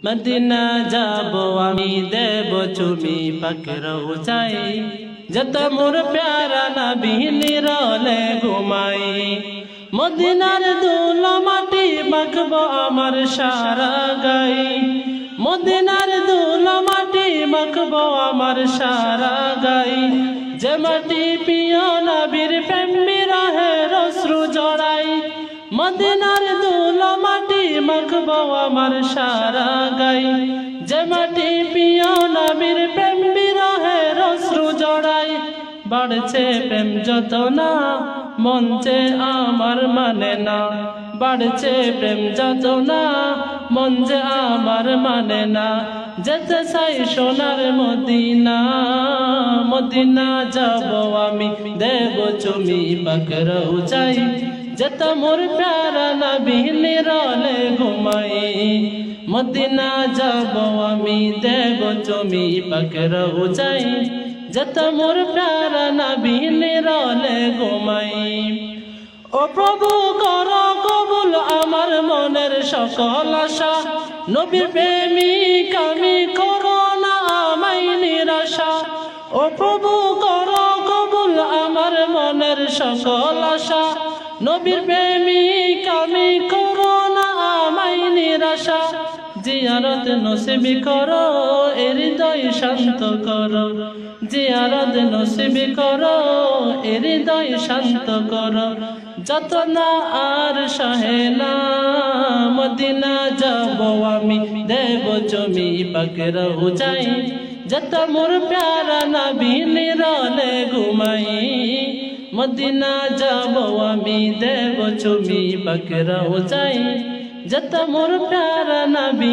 Medina যাব আমি দেব চুমি পাকের রোজাই যত মোর প্যারা নবী নিরলে ঘুমাই মদিনার ধুল মাটি মাখবো আমার সারা গাই মদিনার ধুল মাটি মাখবো আমার সারা গাই যে মাটি প্রিয় নবীর প্রেম বিরহের অশ্রু জড়াই মদিনার ধুল মাটি মাখবো আমার সারা গাই যে মাটি প্রিয় নবীর প্রেম বিরহের অশ্রু জড়াই বাড়ছে প্রেম যত না মঞ্চে আমার মানে না বাড়ছে প্রেম যত না মঞ্চে আমার মানে না যেতে চাই সোনার মদিনা মদিনা যাব আমি দেব চুমি পাকের রোজাই যত মোর প্যারা নবী নিরলে ঘুমাই মদিনা যাব আমি দেব চুমি পাকের রোজাই যত মোর প্যারা নবী নিরলে ঘুমাই ও প্রভু কর কবুল আমার মনের সকল আশা নবীর প্রেমিক আমি করো না আমায় নিরাশা ও প্রভু কর কবুল আমার মনের সকল আশা নবীর প্রেমিক আমি করো না আমায় নিরাশা জিয়ারত নসিব করো হৃদয় শান্ত করো জিয়ারত নসিব করো হৃদয় শান্ত করো যত না আর সহে না মদিনা যাব আমি দেব চুমি পাকের রোজাই যত মোর প্যারা নবী নিরলে ঘুমাই মদিনা যাব আমি দেব চুমি পাকের রোজাই যত মোর প্যারা নবী